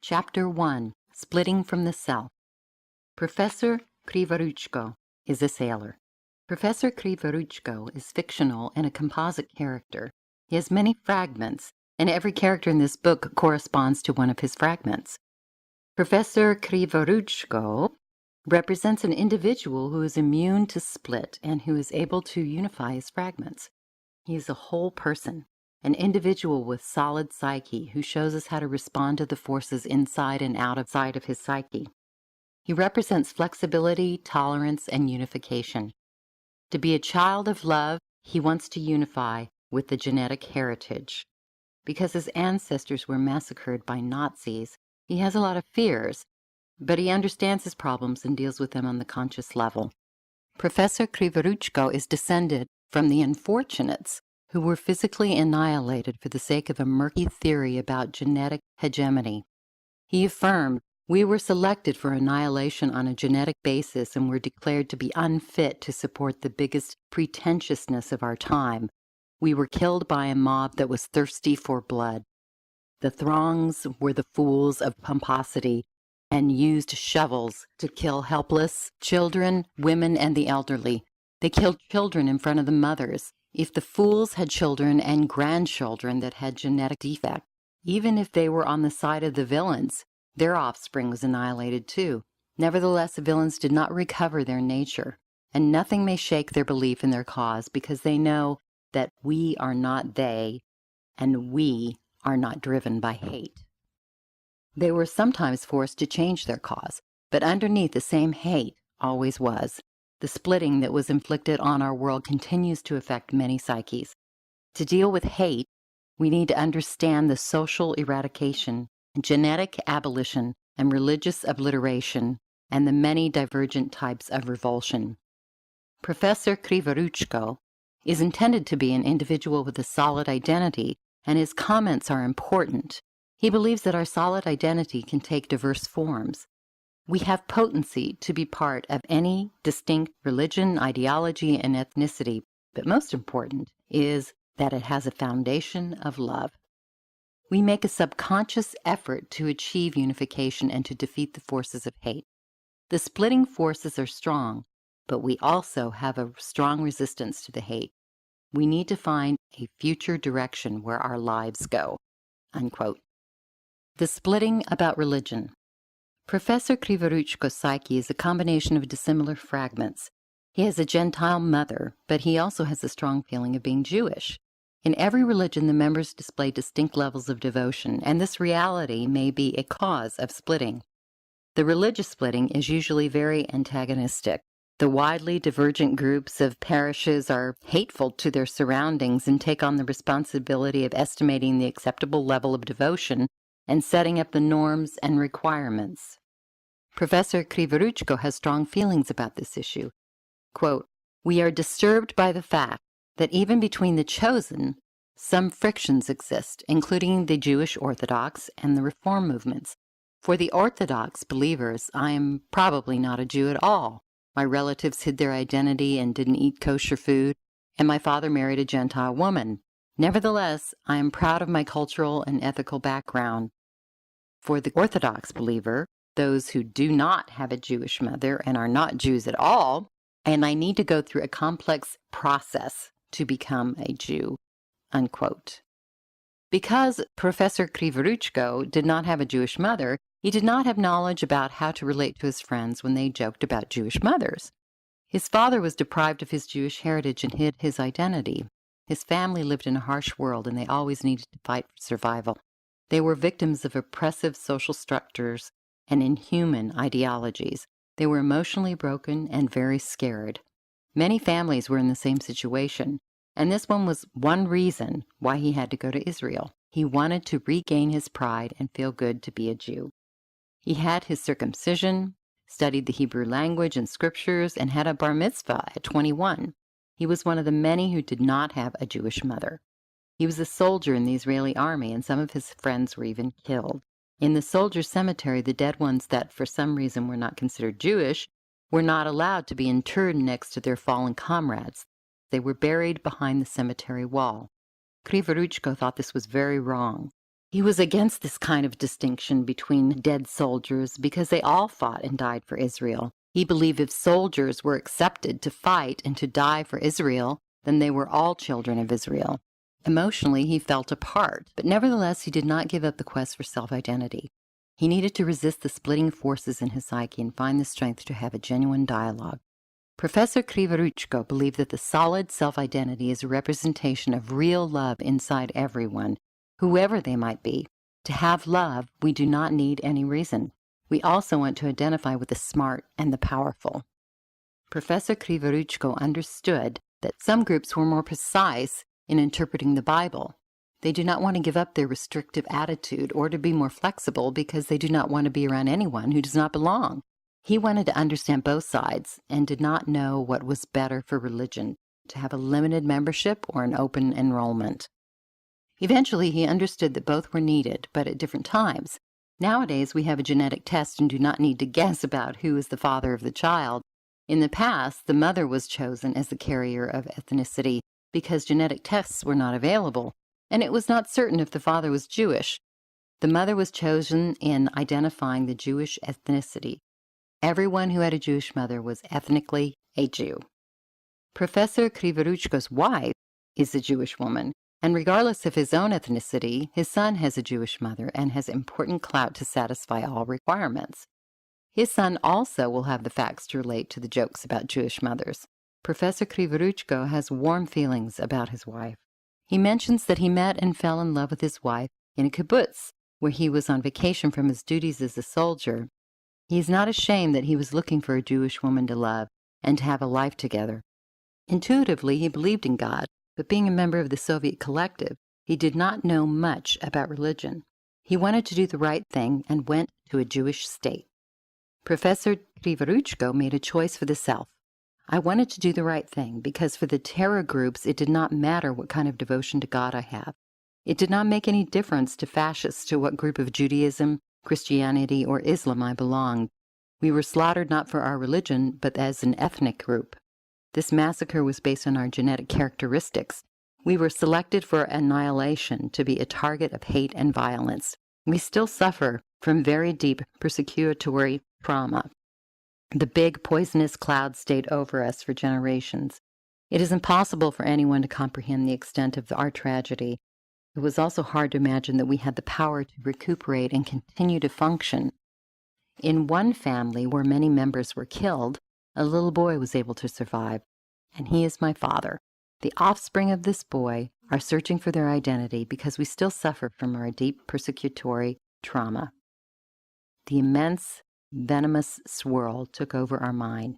Chapter 1: Splitting from the Self. Professor Krivoruchko is a sailor. Professor Krivoruchko is fictional and a composite character. He has many fragments, and every character in this book corresponds to one of his fragments. Professor Krivoruchko represents an individual who is immune to split and who is able to unify his fragments. He is a whole person, an individual with solid psyche who shows us how to respond to the forces inside and outside of his psyche. He represents flexibility, tolerance, and unification. To be a child of love, he wants to unify with the genetic heritage. Because his ancestors were massacred by Nazis, he has a lot of fears, but he understands his problems and deals with them on the conscious level. Professor Krivoruchko is descended from the unfortunates who were physically annihilated for the sake of a murky theory about genetic hegemony. He affirmed, "We were selected for annihilation on a genetic basis and were declared to be unfit to support the biggest pretentiousness of our time. We were killed by a mob that was thirsty for blood. The throngs were the fools of pomposity and used shovels to kill helpless children, women, and the elderly. They killed children in front of the mothers. If the fools had children and grandchildren that had genetic defect, even if they were on the side of the villains, their offspring was annihilated too. Nevertheless, the villains did not recover their nature, and nothing may shake their belief in their cause because they know that we are not they, and we are not driven by hate." They were sometimes forced to change their cause, but underneath the same hate always was. The splitting that was inflicted on our world continues to affect many psyches. To deal with hate, we need to understand the social eradication, genetic abolition, and religious obliteration, and the many divergent types of revulsion. Professor Krivoruchko is intended to be an individual with a solid identity, and his comments are important. He believes that our solid identity can take diverse forms. We have potency to be part of any distinct religion, ideology, and ethnicity, but most important is that it has a foundation of love. We make a subconscious effort to achieve unification and to defeat the forces of hate. The splitting forces are strong, but we also have a strong resistance to the hate. We need to find a future direction where our lives go." Unquote. The splitting about religion. Professor Krivoruchko's psyche is a combination of dissimilar fragments. He has a Gentile mother, but he also has a strong feeling of being Jewish. In every religion, the members display distinct levels of devotion, and this reality may be a cause of splitting. The religious splitting is usually very antagonistic. The widely divergent groups of parishes are hateful to their surroundings and take on the responsibility of estimating the acceptable level of devotion and setting up the norms and requirements. Professor Krivoruchko has strong feelings about this issue. Quote, "We are disturbed by the fact that even between the chosen, some frictions exist, including the Jewish Orthodox and the Reform movements. For the Orthodox believers, I am probably not a Jew at all. My relatives hid their identity and didn't eat kosher food, and my father married a Gentile woman. Nevertheless, I am proud of my cultural and ethical background. For the Orthodox believer, those who do not have a Jewish mother and are not Jews at all, and I need to go through a complex process to become a Jew." Unquote. Because Professor Krivoruchko did not have a Jewish mother, he did not have knowledge about how to relate to his friends when they joked about Jewish mothers. His father was deprived of his Jewish heritage and hid his identity. His family lived in a harsh world, and they always needed to fight for survival. They were victims of oppressive social structures and inhuman ideologies. They were emotionally broken and very scared. Many families were in the same situation, and this one was one reason why he had to go to Israel. He wanted to regain his pride and feel good to be a Jew. He had his circumcision, studied the Hebrew language and scriptures, and had a bar mitzvah at 21. He was one of the many who did not have a Jewish mother. He was a soldier in the Israeli army, and some of his friends were even killed. In the soldiers' cemetery, the dead ones that for some reason were not considered Jewish were not allowed to be interred next to their fallen comrades. They were buried behind the cemetery wall. Krivoruchko thought this was very wrong. He was against this kind of distinction between dead soldiers because they all fought and died for Israel. He believed if soldiers were accepted to fight and to die for Israel, then they were all children of Israel. Emotionally, he felt apart, but nevertheless, he did not give up the quest for self-identity. He needed to resist the splitting forces in his psyche and find the strength to have a genuine dialogue. Professor Krivoruchko believed that the solid self-identity is a representation of real love inside everyone, whoever they might be. To have love, we do not need any reason. We also want to identify with the smart and the powerful. Professor Krivoruchko understood that some groups were more precise in interpreting the Bible. They do not want to give up their restrictive attitude or to be more flexible because they do not want to be around anyone who does not belong. He wanted to understand both sides and did not know what was better for religion, to have a limited membership or an open enrollment. Eventually, he understood that both were needed, but at different times. Nowadays, we have a genetic test and do not need to guess about who is the father of the child. In the past, the mother was chosen as the carrier of ethnicity because genetic tests were not available, and it was not certain if the father was Jewish. The mother was chosen in identifying the Jewish ethnicity. Everyone who had a Jewish mother was ethnically a Jew. Professor Krivoruchko's wife is a Jewish woman, and regardless of his own ethnicity, his son has a Jewish mother and has important clout to satisfy all requirements. His son also will have the facts to relate to the jokes about Jewish mothers. Professor Krivoruchko has warm feelings about his wife. He mentions that he met and fell in love with his wife in a kibbutz, where he was on vacation from his duties as a soldier. He is not ashamed that he was looking for a Jewish woman to love and to have a life together. Intuitively, he believed in God, but being a member of the Soviet collective, he did not know much about religion. He wanted to do the right thing and went to a Jewish state. Professor Krivoruchko made a choice for the self. I wanted to do the right thing because for the terror groups, it did not matter what kind of devotion to God I have. It did not make any difference to fascists to what group of Judaism, Christianity, or Islam I belonged. We were slaughtered not for our religion, but as an ethnic group. This massacre was based on our genetic characteristics. We were selected for annihilation to be a target of hate and violence. We still suffer from very deep persecutory trauma. The big poisonous cloud stayed over us for generations. It is impossible for anyone to comprehend the extent of our tragedy. It was also hard to imagine that we had the power to recuperate and continue to function. In one family where many members were killed, a little boy was able to survive, and he is my father. The offspring of this boy are searching for their identity because we still suffer from our deep persecutory trauma. The immense, venomous swirl took over our mind.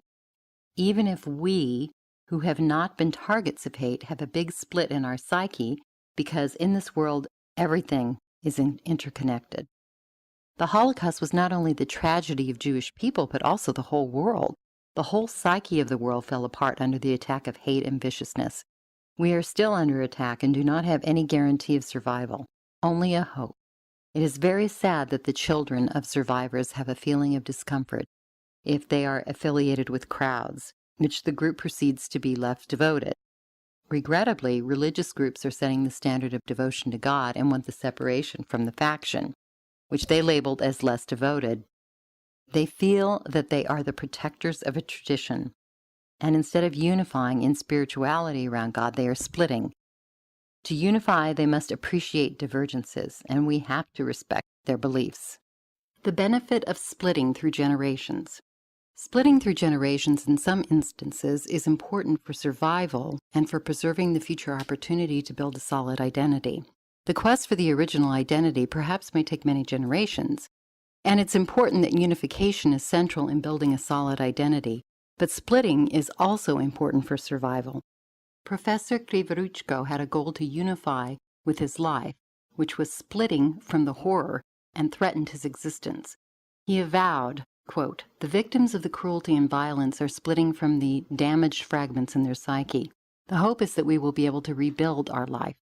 Even if we, who have not been targets of hate, have a big split in our psyche, because in this world, everything is interconnected. The Holocaust was not only the tragedy of Jewish people, but also the whole world. The whole psyche of the world fell apart under the attack of hate and viciousness. We are still under attack and do not have any guarantee of survival, only a hope. It is very sad that the children of survivors have a feeling of discomfort if they are affiliated with crowds, which the group proceeds to be left devoted. Regrettably, religious groups are setting the standard of devotion to God and want the separation from the faction, which they labeled as less devoted. They feel that they are the protectors of a tradition, and instead of unifying in spirituality around God, they are splitting. To unify, they must appreciate divergences, and we have to respect their beliefs. The benefit of splitting through generations. Splitting through generations in some instances is important for survival and for preserving the future opportunity to build a solid identity. The quest for the original identity perhaps may take many generations, and it's important that unification is central in building a solid identity, but splitting is also important for survival. Professor Krivoruchko had a goal to unify with his life, which was splitting from the horror and threatened his existence. He avowed, quote, "The victims of the cruelty and violence are splitting from the damaged fragments in their psyche. The hope is that we will be able to rebuild our life.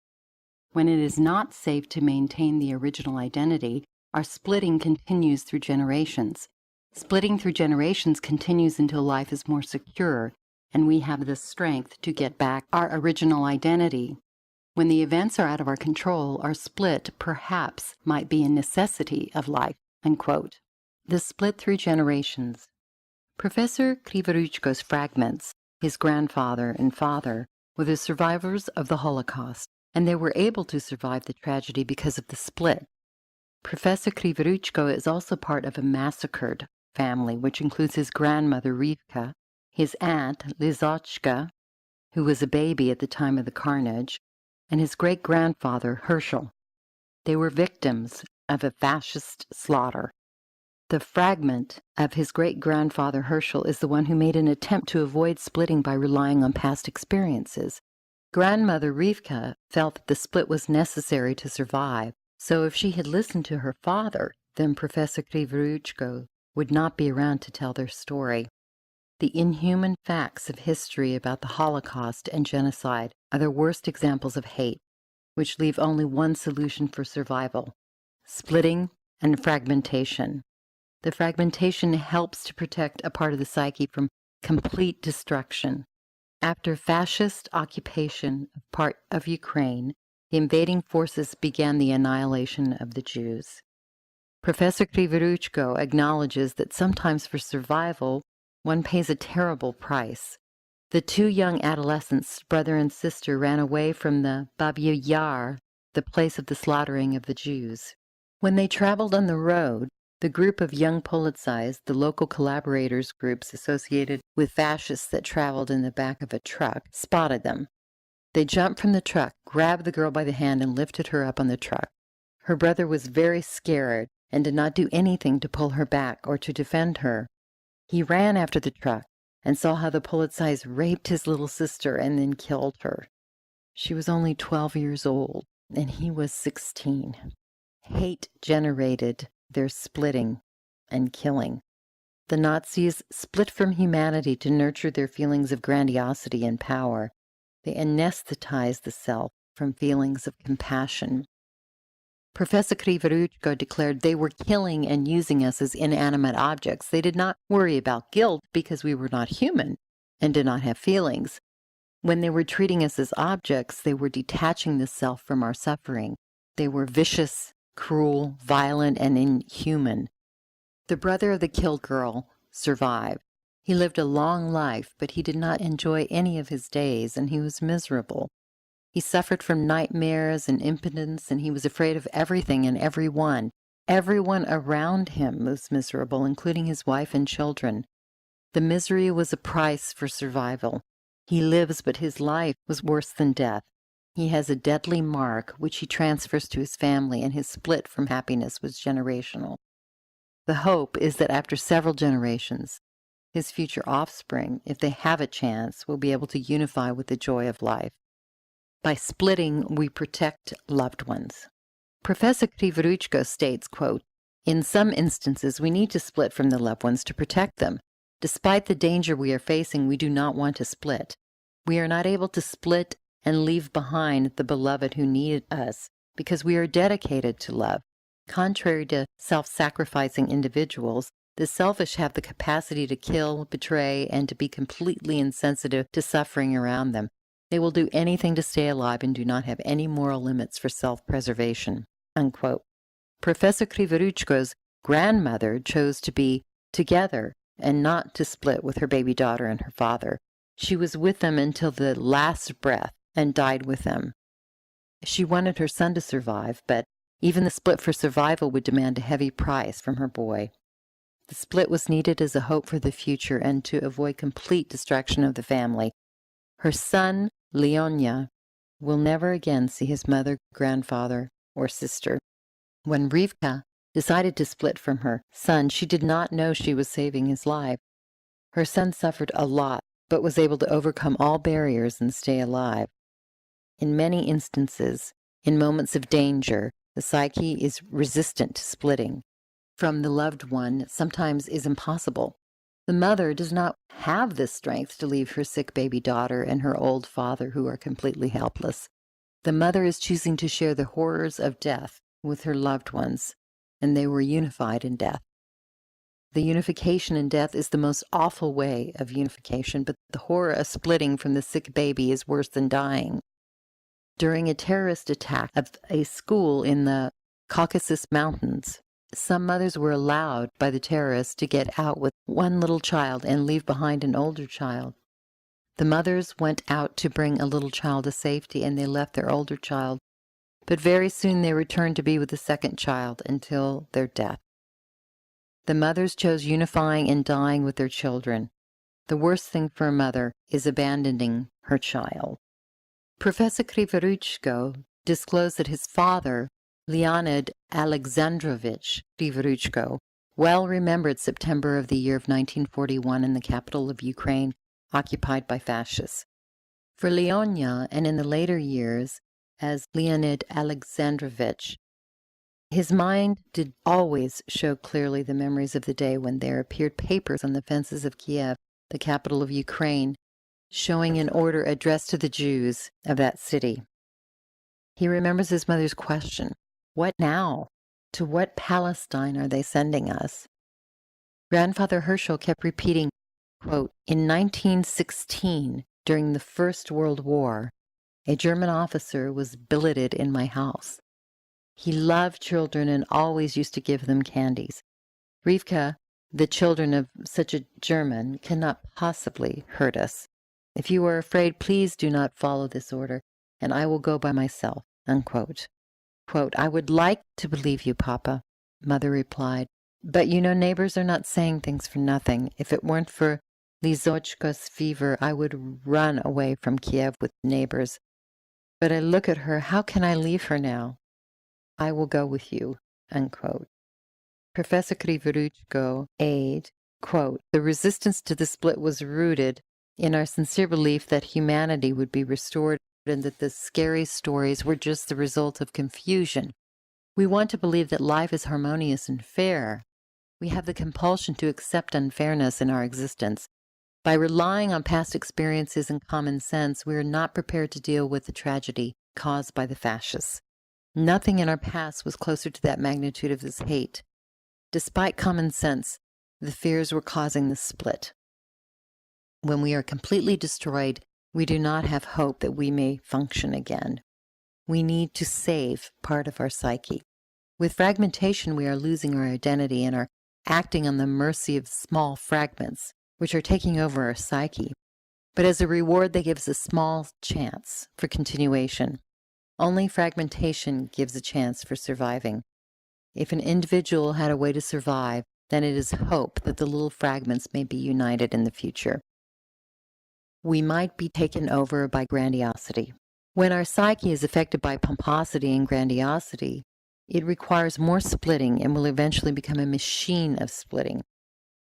When it is not safe to maintain the original identity, our splitting continues through generations. Splitting through generations continues until life is more secure, and we have the strength to get back our original identity. When the events are out of our control, our split perhaps might be a necessity of life." Unquote. The split through generations. Professor Krivoruchko's fragments, his grandfather and father, were the survivors of the Holocaust, and they were able to survive the tragedy because of the split. Professor Krivoruchko is also part of a massacred family, which includes his grandmother Rivka, his aunt Lizochka, who was a baby at the time of the carnage, and his great-grandfather Herschel. They were victims of a fascist slaughter. The fragment of his great-grandfather Herschel is the one who made an attempt to avoid splitting by relying on past experiences. Grandmother Rivka felt that the split was necessary to survive, so if she had listened to her father, then Professor Krivoruchko would not be around to tell their story. The inhuman facts of history about the Holocaust and genocide are the worst examples of hate, which leave only one solution for survival: splitting and fragmentation. The fragmentation helps to protect a part of the psyche from complete destruction. After fascist occupation of part of Ukraine, the invading forces began the annihilation of the Jews. Professor Krivoruchko acknowledges that sometimes for survival, one pays a terrible price. The two young adolescents, brother and sister, ran away from the Babi Yar, the place of the slaughtering of the Jews. When they traveled on the road, the group of young Polizais, the local collaborators groups associated with fascists that traveled in the back of a truck, spotted them. They jumped from the truck, grabbed the girl by the hand, and lifted her up on the truck. Her brother was very scared and did not do anything to pull her back or to defend her. He ran after the truck and saw how the Polizais raped his little sister and then killed her. She was only 12 years old, and he was 16. Hate generated their splitting and killing. The Nazis split from humanity to nurture their feelings of grandiosity and power. They anesthetized the self from feelings of compassion. Professor Krivoruchko declared they were killing and using us as inanimate objects. They did not worry about guilt because we were not human and did not have feelings. When they were treating us as objects, they were detaching the self from our suffering. They were vicious, cruel, violent, and inhuman. The brother of the killed girl survived. He lived a long life, but he did not enjoy any of his days, and he was miserable. He suffered from nightmares and impotence, and he was afraid of everything and everyone. Everyone around him was miserable, including his wife and children. The misery was a price for survival. He lives, but his life was worse than death. He has a deadly mark, which he transfers to his family, and his split from happiness was generational. The hope is that after several generations, his future offspring, if they have a chance, will be able to unify with the joy of life. By splitting, we protect loved ones. Professor Krivoruchko states, quote, "In some instances, we need to split from the loved ones to protect them. Despite the danger we are facing, we do not want to split. We are not able to split and leave behind the beloved who need us because we are dedicated to love. Contrary to self-sacrificing individuals, the selfish have the capacity to kill, betray, and to be completely insensitive to suffering around them. They will do anything to stay alive and do not have any moral limits for self-preservation." Unquote. Professor Krivoruchko's grandmother chose to be together and not to split with her baby daughter and her father. She was with them until the last breath and died with them. She wanted her son to survive, but even the split for survival would demand a heavy price from her boy. The split was needed as a hope for the future and to avoid complete destruction of the family. Her son, Leonya, will never again see his mother, grandfather, or sister. When Rivka decided to split from her son, she did not know she was saving his life. Her son suffered a lot, but was able to overcome all barriers and stay alive. In many instances, in moments of danger, the psyche is resistant to splitting from the loved one sometimes is impossible. The mother does not have the strength to leave her sick baby daughter and her old father who are completely helpless. The mother is choosing to share the horrors of death with her loved ones, and they were unified in death. The unification in death is the most awful way of unification, but the horror of splitting from the sick baby is worse than dying. During a terrorist attack of a school in the Caucasus Mountains, some mothers were allowed by the terrorists to get out with one little child and leave behind an older child. The mothers went out to bring a little child to safety, and they left their older child, but very soon they returned to be with the second child until their death. The mothers chose unifying and dying with their children. The worst thing for a mother is abandoning her child. Professor Krivoruchko disclosed that his father, Leonid Alexandrovich Krivoruchko, well remembered September of the year of 1941 in the capital of Ukraine, occupied by fascists. For Leonya, and in the later years as Leonid Alexandrovich, his mind did always show clearly the memories of the day when there appeared papers on the fences of Kiev, the capital of Ukraine, showing an order addressed to the Jews of that city. He remembers his mother's question, "What now? To what Palestine are they sending us?" Grandfather Herschel kept repeating, quote, "In 1916, during the First World War, a German officer was billeted in my house. He loved children and always used to give them candies. Rivka, the children of such a German, cannot possibly hurt us. If you are afraid, please do not follow this order, and I will go by myself." Unquote. Quote, "I would like to believe you, Papa," Mother replied, "but you know neighbors are not saying things for nothing. If it weren't for Lizochka's fever, I would run away from Kiev with neighbors. But I look at her, how can I leave her now? I will go with you." Unquote. Professor Krivoruchko aide, quote, "The resistance to the split was rooted in our sincere belief that humanity would be restored and that the scary stories were just the result of confusion. We want to believe that life is harmonious and fair. We have the compulsion to accept unfairness in our existence. By relying on past experiences and common sense, we are not prepared to deal with the tragedy caused by the fascists. Nothing in our past was closer to that magnitude of this hate. Despite common sense, the fears were causing the split. When we are completely destroyed, we do not have hope that we may function again. We need to save part of our psyche. With fragmentation, we are losing our identity and are acting on the mercy of small fragments, which are taking over our psyche. But as a reward, they give us a small chance for continuation. Only fragmentation gives a chance for surviving. If an individual had a way to survive, then it is hope that the little fragments may be united in the future. We might be taken over by grandiosity. When our psyche is affected by pomposity and grandiosity, it requires more splitting and will eventually become a machine of splitting.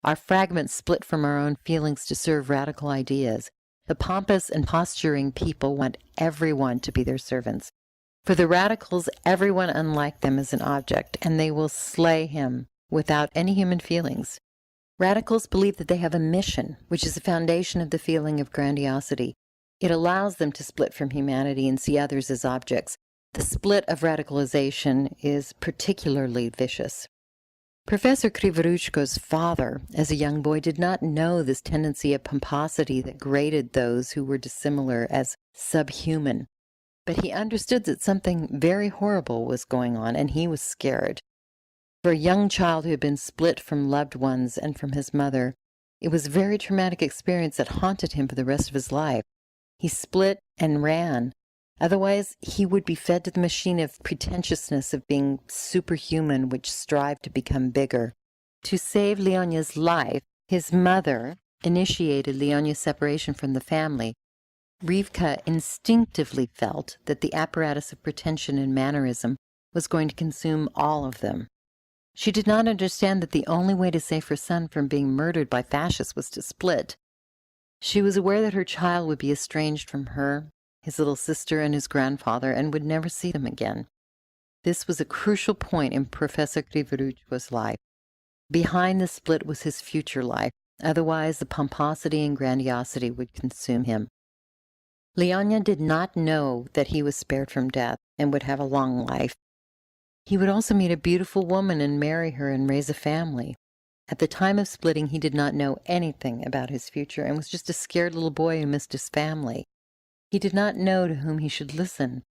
Our fragments split from our own feelings to serve radical ideas. The pompous and posturing people want everyone to be their servants. For the radicals, everyone unlike them is an object, and they will slay him without any human feelings. Radicals believe that they have a mission, which is the foundation of the feeling of grandiosity. It allows them to split from humanity and see others as objects. The split of radicalization is particularly vicious. Professor Krivoruchko's father, as a young boy, did not know this tendency of pomposity that graded those who were dissimilar as subhuman. But he understood that something very horrible was going on, and he was scared. For a young child who had been split from loved ones and from his mother, it was a very traumatic experience that haunted him for the rest of his life. He split and ran. Otherwise, he would be fed to the machine of pretentiousness of being superhuman, which strived to become bigger. To save Leonya's life, his mother initiated Leonya's separation from the family. Rivka instinctively felt that the apparatus of pretension and mannerism was going to consume all of them. She did not understand that the only way to save her son from being murdered by fascists was to split. She was aware that her child would be estranged from her, his little sister, and his grandfather, and would never see them again. This was a crucial point in Professor Krivoruchko's life. Behind the split was his future life. Otherwise, the pomposity and grandiosity would consume him. Leonya did not know that he was spared from death and would have a long life. He would also meet a beautiful woman and marry her and raise a family. At the time of splitting, he did not know anything about his future and was just a scared little boy who missed his family. He did not know to whom he should listen.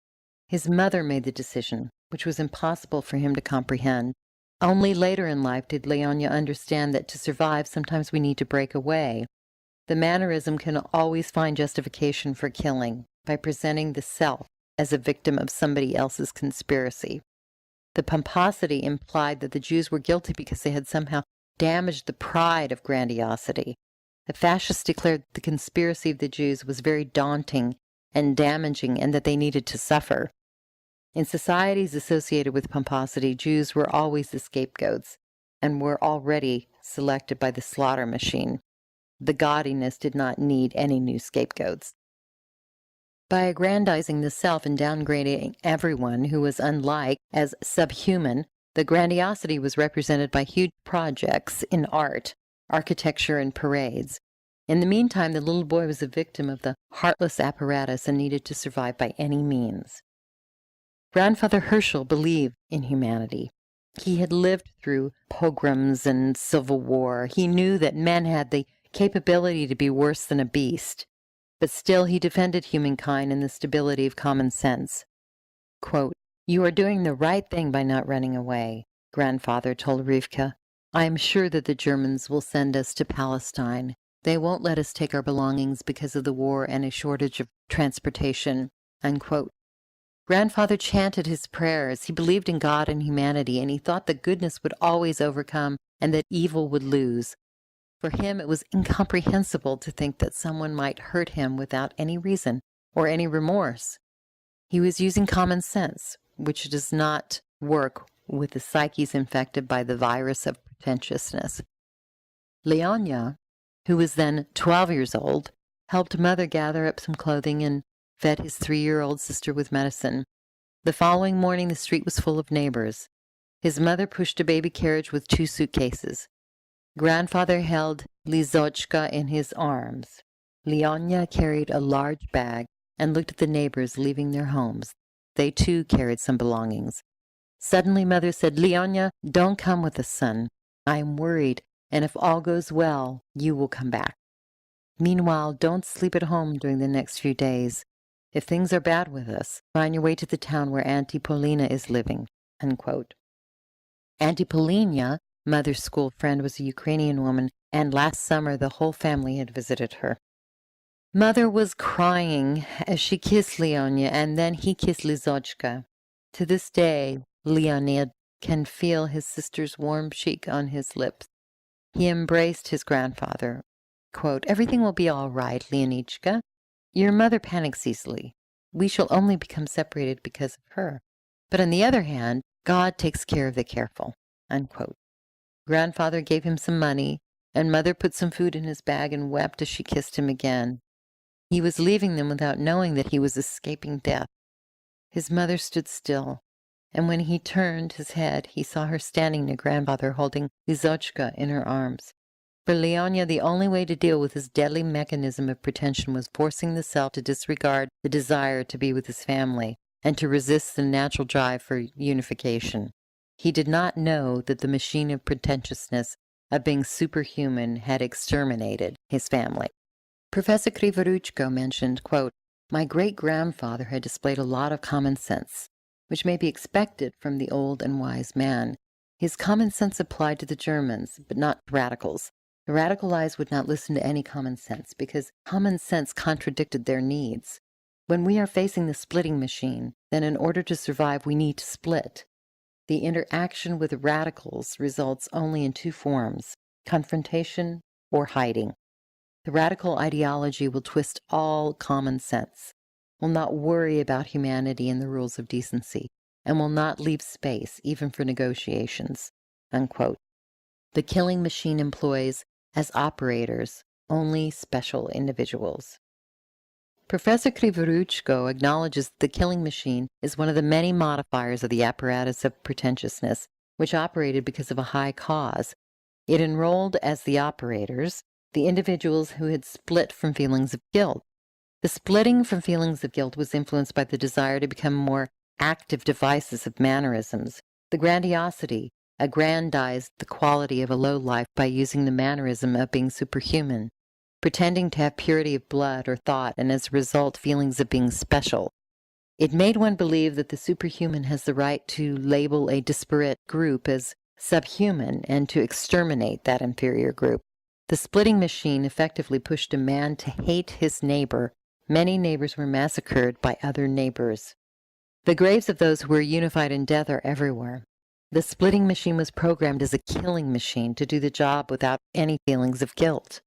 His mother made the decision, which was impossible for him to comprehend. Only later in life did Leonia understand that to survive, sometimes we need to break away. The mannerism can always find justification for killing by presenting the self as a victim of somebody else's conspiracy. The pomposity implied that the Jews were guilty because they had somehow damaged the pride of grandiosity. The fascists declared that the conspiracy of the Jews was very daunting and damaging and that they needed to suffer. In societies associated with pomposity, Jews were always the scapegoats and were already selected by the slaughter machine. The gaudiness did not need any new scapegoats. By aggrandizing the self and downgrading everyone who was unlike as subhuman, the grandiosity was represented by huge projects in art, architecture, and parades. In the meantime, the little boy was a victim of the heartless apparatus and needed to survive by any means. Grandfather Herschel believed in humanity. He had lived through pogroms and civil war. He knew that men had the capability to be worse than a beast, but still he defended humankind and the stability of common sense. Quote, "You are doing the right thing by not running away," Grandfather told Rivka. "I am sure that the Germans will send us to Palestine. They won't let us take our belongings because of the war and a shortage of transportation." Unquote. Grandfather chanted his prayers. He believed in God and humanity, and he thought that goodness would always overcome and that evil would lose. For him, it was incomprehensible to think that someone might hurt him without any reason or any remorse. He was using common sense, which does not work with the psyches infected by the virus of pretentiousness. Leonia, who was then 12 years old, helped Mother gather up some clothing and fed his 3-year-old sister with medicine. The following morning, the street was full of neighbors. His mother pushed a baby carriage with 2 suitcases. Grandfather held Lizochka in his arms. Leonia carried a large bag and looked at the neighbors leaving their homes. They too carried some belongings. Suddenly Mother said, "Leonia, don't come with us, son. I am worried, and if all goes well, you will come back. Meanwhile, don't sleep at home during the next few days. If things are bad with us, find your way to the town where Auntie Polina is living." Unquote. Auntie Polina, Mother's school friend, was a Ukrainian woman, and last summer the whole family had visited her. Mother was crying as she kissed Leonia, and then he kissed Lizochka. To this day, Leonid can feel his sister's warm cheek on his lips. He embraced his grandfather. Quote, "Everything will be all right, Leonichka. Your mother panics easily. We shall only become separated because of her. But on the other hand, God takes care of the careful." Unquote. Grandfather gave him some money, and Mother put some food in his bag and wept as she kissed him again. He was leaving them without knowing that he was escaping death. His mother stood still, and when he turned his head, he saw her standing near Grandfather holding Lizochka in her arms. For Leonia, the only way to deal with his deadly mechanism of pretension was forcing the self to disregard the desire to be with his family and to resist the natural drive for unification. He did not know that the machine of pretentiousness, of being superhuman, had exterminated his family. Professor Krivoruchko mentioned, quote, "My great-grandfather had displayed a lot of common sense, which may be expected from the old and wise man. His common sense applied to the Germans, but not to radicals. The radicalized would not listen to any common sense because common sense contradicted their needs. When we are facing the splitting machine, then in order to survive, we need to split. The interaction with radicals results only in 2 forms, confrontation or hiding. The radical ideology will twist all common sense, will not worry about humanity and the rules of decency, and will not leave space even for negotiations." Unquote. The killing machine employs, as operators, only special individuals. Professor Krivoruchko acknowledges that the killing machine is one of the many modifiers of the apparatus of pretentiousness, which operated because of a high cause. It enrolled as the operators the individuals who had split from feelings of guilt. The splitting from feelings of guilt was influenced by the desire to become more active devices of mannerisms. The grandiosity aggrandized the quality of a low life by using the mannerism of being superhuman, pretending to have purity of blood or thought, and as a result feelings of being special. It made one believe that the superhuman has the right to label a disparate group as subhuman and to exterminate that inferior group. The splitting machine effectively pushed a man to hate his neighbor. Many neighbors were massacred by other neighbors. The graves of those who were unified in death are everywhere. The splitting machine was programmed as a killing machine to do the job without any feelings of guilt.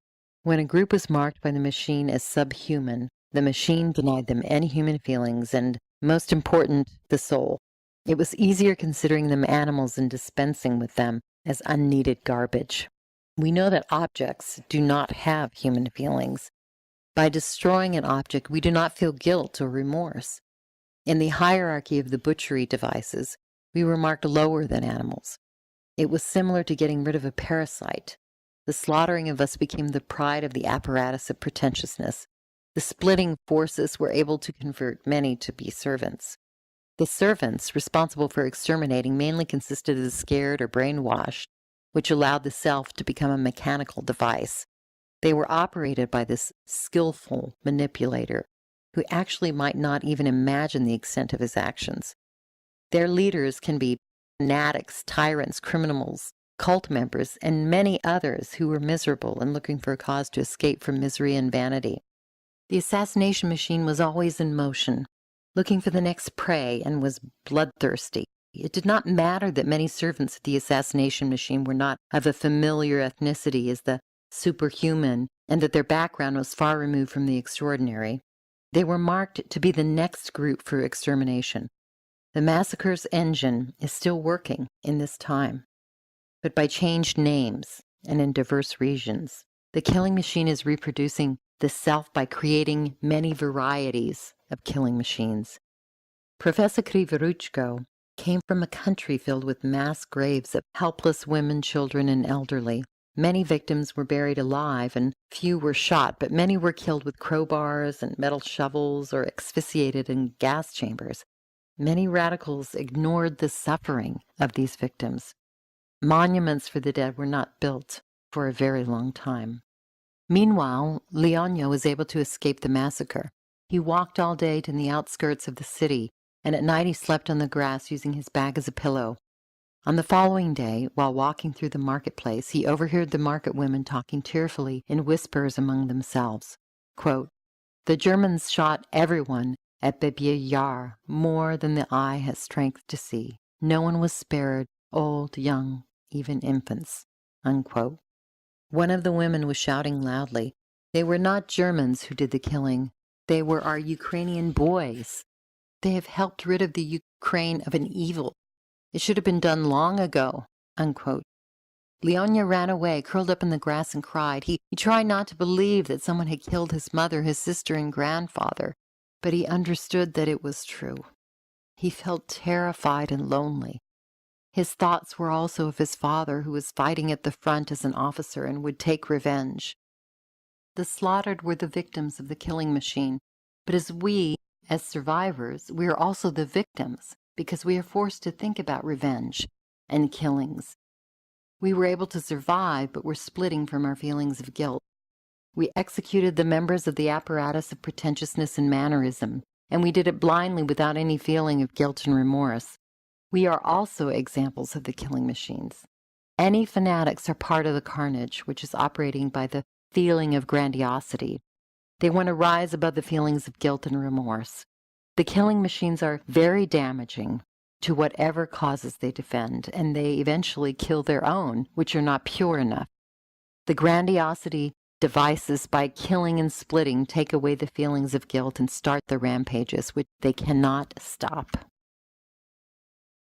When a group was marked by the machine as subhuman, the machine denied them any human feelings and, most important, the soul. It was easier considering them animals and dispensing with them as unneeded garbage. We know that objects do not have human feelings. By destroying an object, we do not feel guilt or remorse. In the hierarchy of the butchery devices, we were marked lower than animals. It was similar to getting rid of a parasite. The slaughtering of us became the pride of the apparatus of pretentiousness. The splitting forces were able to convert many to be servants. The servants, responsible for exterminating, mainly consisted of the scared or brainwashed, which allowed the self to become a mechanical device. They were operated by this skillful manipulator, who actually might not even imagine the extent of his actions. Their leaders can be fanatics, tyrants, criminals, cult members, and many others who were miserable and looking for a cause to escape from misery and vanity. The assassination machine was always in motion, looking for the next prey, and was bloodthirsty. It did not matter that many servants of the assassination machine were not of a familiar ethnicity as the superhuman, and that their background was far removed from the extraordinary. They were marked to be the next group for extermination. The massacre's engine is still working in this time, but by changed names and in diverse regions. The killing machine is reproducing the self by creating many varieties of killing machines. Professor Krivoruchko came from a country filled with mass graves of helpless women, children, and elderly. Many victims were buried alive and few were shot, but many were killed with crowbars and metal shovels or asphyxiated in gas chambers. Many radicals ignored the suffering of these victims. Monuments for the dead were not built for a very long time. Meanwhile, Leonio was able to escape the massacre. He walked all day to the outskirts of the city, and at night he slept on the grass using his bag as a pillow. On the following day, while walking through the marketplace, he overheard the market women talking tearfully in whispers among themselves. Quote, "The Germans shot everyone at Babi Yar more than the eye has strength to see. No one was spared, old, young, even infants." Unquote. One of the women was shouting loudly, "They were not Germans who did the killing. They were our Ukrainian boys. They have helped rid of the Ukraine of an evil. It should have been done long ago." Unquote. Leonia ran away, curled up in the grass, and cried. He tried not to believe that someone had killed his mother, his sister, and grandfather, but he understood that it was true. He felt terrified and lonely. His thoughts were also of his father, who was fighting at the front as an officer and would take revenge. The slaughtered were the victims of the killing machine, but as survivors, we are also the victims, because we are forced to think about revenge and killings. We were able to survive, but were splitting from our feelings of guilt. We executed the members of the apparatus of pretentiousness and mannerism, and we did it blindly without any feeling of guilt and remorse. We are also examples of the killing machines. Any fanatics are part of the carnage, which is operating by the feeling of grandiosity. They want to rise above the feelings of guilt and remorse. The killing machines are very damaging to whatever causes they defend, and they eventually kill their own, which are not pure enough. The grandiosity devices, by killing and splitting, take away the feelings of guilt and start the rampages, which they cannot stop.